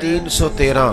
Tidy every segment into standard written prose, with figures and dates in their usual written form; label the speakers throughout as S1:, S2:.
S1: 313,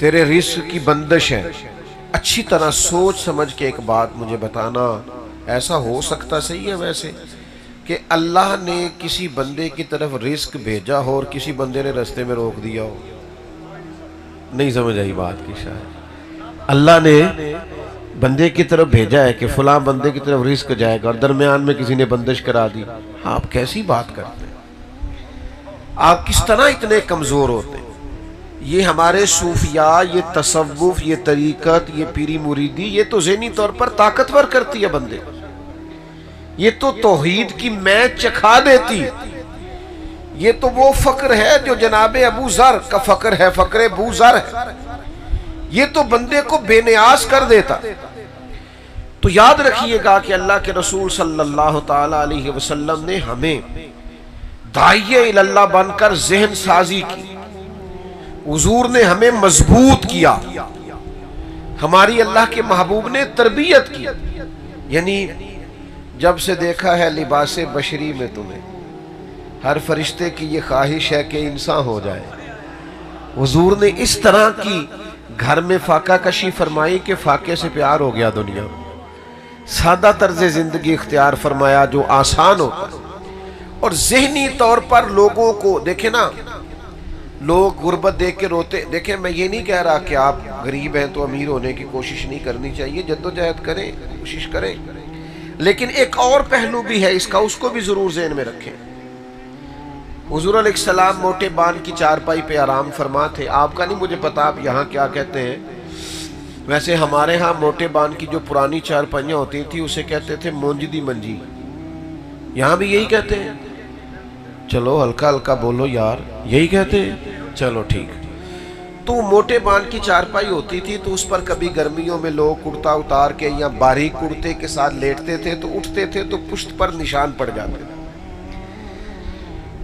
S1: تیرے رزق کی بندش ہے، اچھی طرح سوچ سمجھ کے ایک بات مجھے بتانا، ایسا ہو سکتا صحیح ہے ویسے کہ اللہ نے کسی بندے کی طرف رزق بھیجا ہو اور کسی بندے نے رستے میں روک دیا ہو؟ نہیں سمجھ آئی بات کی شاید۔ اللہ نے بندے کی طرف بھیجا ہے کہ فلاں بندے کی طرف رزق جائے گا اور درمیان میں کسی نے بندش کرا دی۔ آپ کیسی بات کرتے ہیں؟ آپ کس طرح اتنے کمزور ہوتے ہیں؟ یہ ہمارے صوفیاء، یہ تصوف، یہ طریقت، یہ پیری مریدی، یہ تو ذہنی طور پر طاقتور کرتی ہے بندے کو، یہ تو توحید کی میچ چکھا دیتی۔ یہ تو وہ فقر ہے جو جناب ابو ذر کا فقر ہے، فقر ابو ذر ہے، یہ تو بندے کو بے نیاز کر دیتا۔ تو یاد رکھیے گا کہ اللہ کے رسول صلی اللہ تعالی علیہ وسلم نے ہمیں داعیہ اللہ بن کر ذہن سازی کی، حضور نے ہمیں مضبوط کیا، ہماری اللہ کے محبوب نے تربیت کی۔ یعنی جب سے دیکھا ہے لباس بشری میں تمہیں، ہر فرشتے کی یہ خواہش ہے کہ انسان ہو جائے۔ حضور نے اس طرح کی گھر میں فاقہ کشی فرمائی کہ فاقے سے پیار ہو گیا دنیا میں، سادہ طرز زندگی اختیار فرمایا جو آسان ہوتا ہے، اور ذہنی طور پر لوگوں کو دیکھیں نا، لوگ غربت دیکھ کے روتے۔ دیکھیں میں یہ نہیں کہہ رہا کہ آپ غریب ہیں تو امیر ہونے کی کوشش نہیں کرنی چاہیے، جدوجہد کریں، کوشش کریں، لیکن ایک اور پہلو بھی ہے اس کا، اس کو بھی ضرور ذہن میں رکھیں۔ حضور علیہ السلام موٹے بان کی چارپائی پہ آرام فرما تھے۔ آپ کا نہیں مجھے پتا آپ یہاں کیا کہتے ہیں، ویسے ہمارے ہاں موٹے بان کی جو پرانی چارپائیاں ہوتی تھی اسے کہتے تھے مونجدی منجی، یہاں بھی یہی کہتے ہیں؟ چلو ہلکا ہلکا بولو یار، یہی کہتے ہیں؟ چلو ٹھیک۔ تو موٹے بان کی چارپائی ہوتی تھی تو اس پر کبھی گرمیوں میں لوگ کرتا اتار کے یا باریک کرتے کے ساتھ لیٹتے تھے تو اٹھتے تھے تو پشت پر نشان پڑ جاتے تھے۔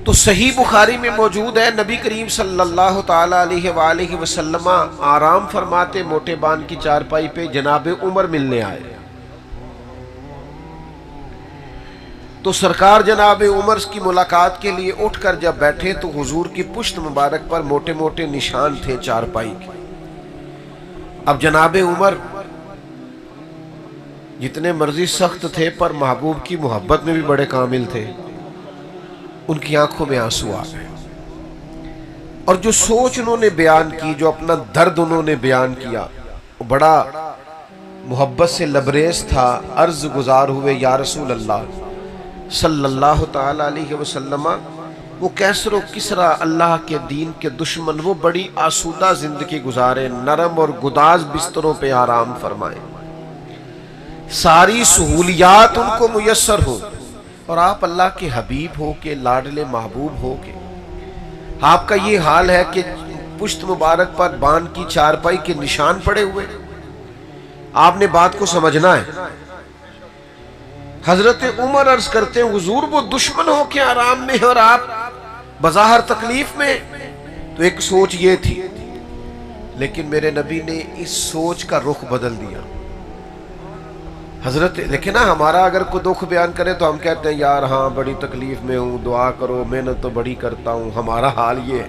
S1: تو صحیح بخاری میں موجود ہے، نبی کریم صلی اللہ تعالی علیہ وآلہ وسلم آرام فرماتے موٹے بان کی چارپائی پہ، جناب عمر ملنے آئے تو سرکار جناب عمر کی ملاقات کے لیے اٹھ کر جب بیٹھے تو حضور کی پشت مبارک پر موٹے موٹے نشان تھے چارپائی کے۔ اب جناب عمر جتنے مرضی سخت تھے پر محبوب کی محبت میں بھی بڑے کامل تھے، ان کی آنکھوں میں آنسو آ گئے، اور جو سوچ انہوں نے بیان کی، جو اپنا درد انہوں نے بیان کیا، وہ بڑا محبت سے لبریز تھا۔ عرض گزار ہوئے یا رسول اللہ صلی اللہ تعالی علیہ وسلم، وہ کیسر و کسرا اللہ کے دین کے دشمن، وہ بڑی آسودہ زندگی گزارے، نرم اور گداز بستروں پہ آرام فرمائے، ساری سہولیات ان کو میسر ہو، اور آپ اللہ کے حبیب ہو کے، لاڈلے محبوب ہو کے آپ کا یہ حال ہے کہ پشت مبارک پر بان کی چارپائی کے نشان پڑے ہوئے۔ آپ نے بات کو سمجھنا ہے۔ حضرت عمر عرض کرتے ہیں حضور وہ دشمن ہو کے آرام میں اور آپ بظاہر تکلیف میں، تو ایک سوچ یہ تھی، لیکن میرے نبی نے اس سوچ کا رخ بدل دیا۔ حضرت دیکھیں نا، ہمارا اگر کوئی دکھ بیان کرے تو ہم کہتے ہیں یار ہاں بڑی تکلیف میں ہوں، دعا کرو، محنت تو بڑی کرتا ہوں، ہمارا حال یہ ہے۔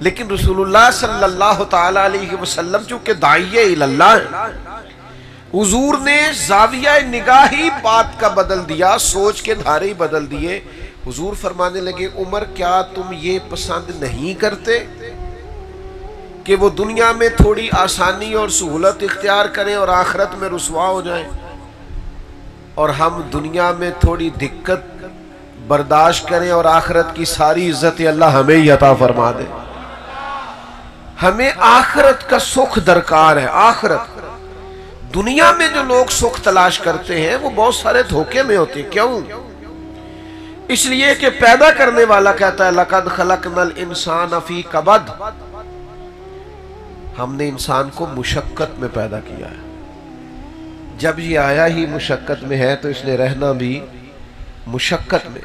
S1: لیکن رسول اللہ صلی اللہ تعالی علیہ وسلم چونکہ داعیہ اللہ ہے، حضور نے زاویہ نگاہی بات کا بدل دیا، سوچ کے دھارے بدل دیے۔ حضور فرمانے لگے عمر کیا تم یہ پسند نہیں کرتے کہ وہ دنیا میں تھوڑی آسانی اور سہولت اختیار کریں اور آخرت میں رسوا ہو جائیں، اور ہم دنیا میں تھوڑی دقت برداشت کریں اور آخرت کی ساری عزت اللہ ہمیں ہی عطا فرما دے؟ ہمیں آخرت کا سکھ درکار ہے۔ آخرت، دنیا میں جو لوگ سکھ تلاش کرتے ہیں وہ بہت سارے دھوکے میں ہوتے ہیں۔ کیوں؟ اس لیے کہ پیدا کرنے والا کہتا ہے لَقَدْ خَلَقْنَا الْإِنسَانَ فِي كَبَدٍ، ہم نے انسان کو مشقت میں پیدا کیا ہے۔ جب یہ آیا ہی مشقت میں ہے تو اس نے رہنا بھی مشقت میں۔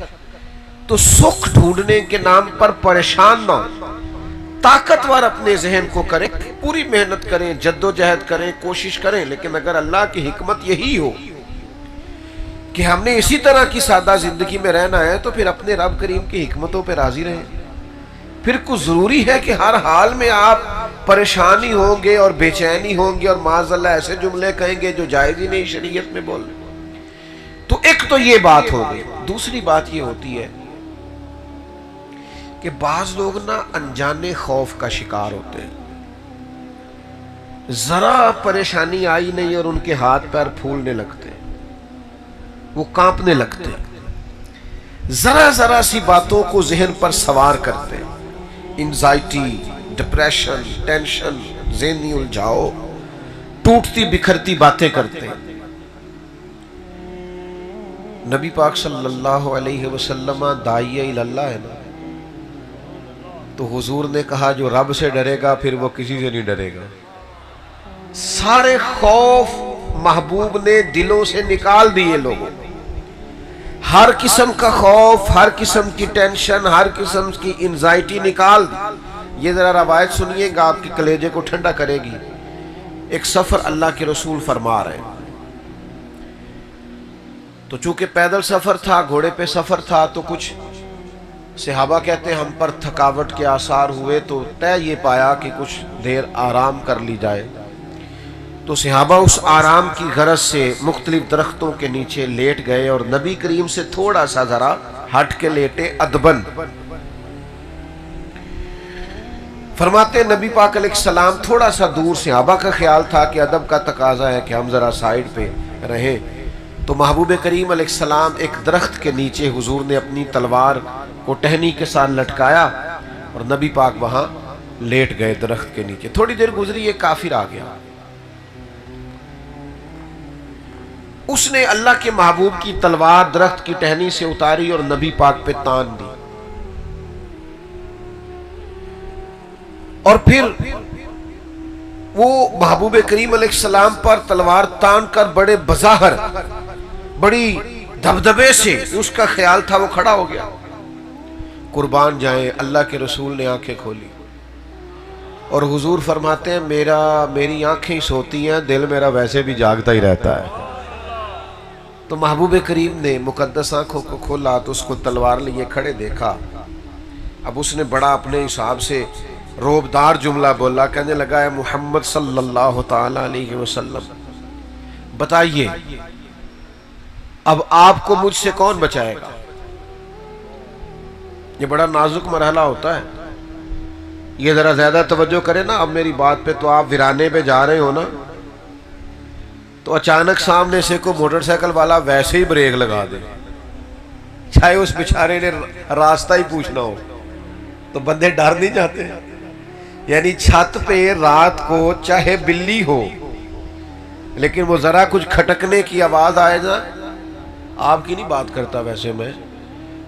S1: تو سکھ ڈھونڈنے کے نام پر پریشان نہ ہو، طاقتور اپنے ذہن کو کریں، پوری محنت کریں، جدوجہد کریں، کوشش کریں، لیکن اگر اللہ کی حکمت یہی ہو کہ ہم نے اسی طرح کی سادہ زندگی میں رہنا ہے تو پھر اپنے رب کریم کی حکمتوں پہ راضی رہیں۔ پھر کچھ ضروری ہے کہ ہر حال میں آپ پریشانی ہوں گے اور بے چینی ہوں گے اور معاذ اللہ ایسے جملے کہیں گے جو جائز ہی نہیں شریعت میں بولنے. تو ایک تو یہ بات ہو گئی. دوسری بات یہ ہوتی ہے کہ بعض لوگ نا انجانے خوف کا شکار ہوتے ہیں. ذرا پریشانی آئی نہیں اور ان کے ہاتھ پیر پھولنے لگتے, وہ کانپنے لگتے, ذرا ذرا سی باتوں کو ذہن پر سوار کرتے, انزائٹی, ڈپریشن, ٹینشن, ذہنی الجھاؤ, ٹوٹتی بکھرتی باتیں کرتے. نبی پاک صلی اللہ علیہ وسلم داعی اللہ ہے نا, تو حضور نے کہا جو رب سے ڈرے گا پھر وہ کسی سے نہیں ڈرے گا. سارے خوف محبوب نے دلوں سے نکال دیے لوگوں. ہر قسم کا خوف, ہر قسم کی ٹینشن, ہر قسم کی انزائٹی نکال دی. یہ ذرا روایت سنیے گا, آپ کے کلیجے کو ٹھنڈا کرے گی. ایک سفر اللہ کے رسول فرما رہے ہیں, تو چونکہ پیدل سفر تھا, گھوڑے پہ سفر تھا, تو کچھ صحابہ کہتے ہیں ہم پر تھکاوٹ کے آثار ہوئے, تو طے یہ پایا کہ کچھ دیر آرام کر لی جائے. تو صحابہ اس آرام کی غرض سے مختلف درختوں کے نیچے لیٹ گئے اور نبی کریم سے تھوڑا سا ذرا ہٹ کے لیٹے ادبن. فرماتے نبی پاک علیہ السلام تھوڑا سا دور, صحابہ کا خیال تھا کہ ادب کا تقاضا ہے کہ ہم ذرا سائیڈ پہ رہیں. تو محبوب کریم علیہ السلام ایک درخت کے نیچے حضور نے اپنی تلوار کو ٹہنی کے ساتھ لٹکایا اور نبی پاک وہاں لیٹ گئے درخت کے نیچے. تھوڑی دیر گزری, ایک کافر آ گیا. اس نے اللہ کے محبوب کی تلوار درخت کی ٹہنی سے اتاری اور نبی پاک پہ تان دی, اور پھر وہ محبوب کریم علیہ السلام پر تلوار تان کر بڑے بظاہر, بڑی دبدبے سے, اس کا خیال تھا وہ کھڑا ہو گیا. قربان جائیں, اللہ کے رسول نے آنکھیں کھولی اور حضور فرماتے ہیں میری آنکھیں سوتی ہیں, دل میرا ویسے بھی جاگتا ہی رہتا ہے. تو محبوب کریم نے مقدس آنکھوں کو کھولا تو اس کو تلوار لیے کھڑے دیکھا. اب اس نے بڑا اپنے حساب سے روبدار جملہ بولا, کہنے لگا ہے محمد صلی اللہ تعالی علیہ وسلم بتائیے اب آپ کو مجھ سے کون بچائے گا. یہ بڑا نازک مرحلہ ہوتا ہے, یہ ذرا زیادہ توجہ کرے نا. اب میری بات پہ, تو آپ ویرانے پہ جا رہے ہو نا, تو اچانک سامنے سے کوئی موٹر سائیکل والا ویسے ہی بریک لگا دے, چاہے اس بیچارے نے راستہ ہی پوچھنا ہو, تو بندے ڈر نہیں جاتے. یعنی چھت پہ رات کو چاہے بلی ہو, لیکن وہ ذرا کچھ کھٹکنے کی آواز آئے نا, آپ کی نہیں بات کرتا ویسے میں,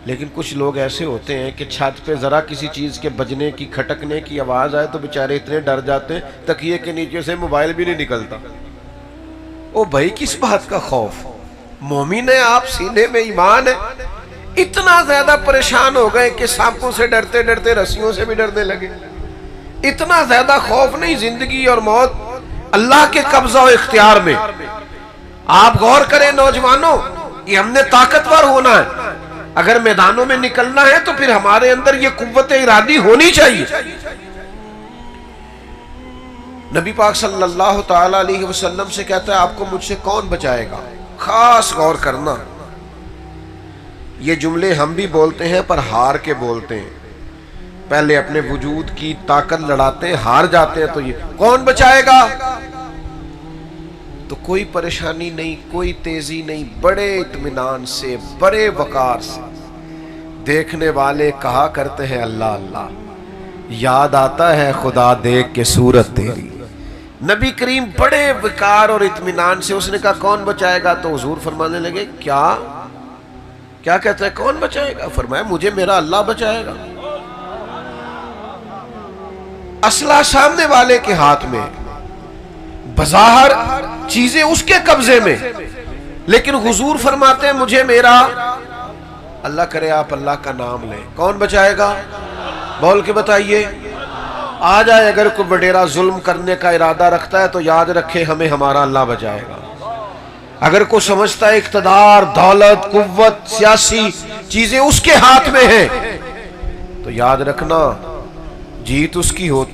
S1: لیکن کچھ لوگ ایسے ہوتے ہیں کہ چھت پہ ذرا کسی چیز کے بجنے کی, کھٹکنے کی آواز آئے تو بیچارے اتنے ڈر جاتے ہیں تکیے کے نیچے سے موبائل بھی نہیں نکلتا. او بھائی کس بات کا خوف, مومن ہے آپ, سینے میں ایمان ہے. اتنا زیادہ پریشان ہو گئے کہ سانپوں سے ڈرتے ڈرتے رسیوں سے بھی ڈرنے لگے. اتنا زیادہ خوف نہیں, زندگی اور موت اللہ کے قبضہ و اختیار میں. آپ غور کریں نوجوانوں, یہ ہم نے طاقتور ہونا ہے. اگر میدانوں میں نکلنا ہے تو پھر ہمارے اندر یہ قوت ارادی ہونی چاہیے. نبی پاک صلی اللہ تعالی علیہ وسلم سے کہتا ہے آپ کو مجھ سے کون بچائے گا. خاص غور کرنا, یہ جملے ہم بھی بولتے ہیں پر ہار کے بولتے ہیں. پہلے اپنے وجود کی طاقت لڑاتے ہیں, ہار جاتے ہیں, تو یہ کون بچائے گا, تو کوئی پریشانی نہیں, کوئی تیزی نہیں, بڑے اطمینان سے, بڑے وقار سے. دیکھنے والے کہا کرتے ہیں اللہ اللہ, یاد آتا ہے خدا دیکھ کے صورت تیری. نبی کریم بڑے وقار اور اطمینان سے, اس نے کہا کون بچائے گا, تو حضور فرمانے لگے کیا کہتا ہے کون بچائے گا. فرمایا مجھے میرا اللہ بچائے گا. اسلحہ سامنے والے کے ہاتھ میں, بظاہر چیزیں اس کے قبضے میں, لیکن حضور فرماتے ہیں مجھے میرا اللہ. کرے آپ اللہ کا نام لیں, کون بچائے گا, بول کے بتائیے. آ جائے اگر کوئی وڈیرا ظلم کرنے کا ارادہ رکھتا ہے تو یاد رکھے ہمیں ہمارا اللہ بچائے گا. اگر کوئی سمجھتا ہے اقتدار, دولت, قوت, سیاسی چیزیں اس کے ہاتھ میں ہیں, تو یاد رکھنا جیت اس کی ہوتی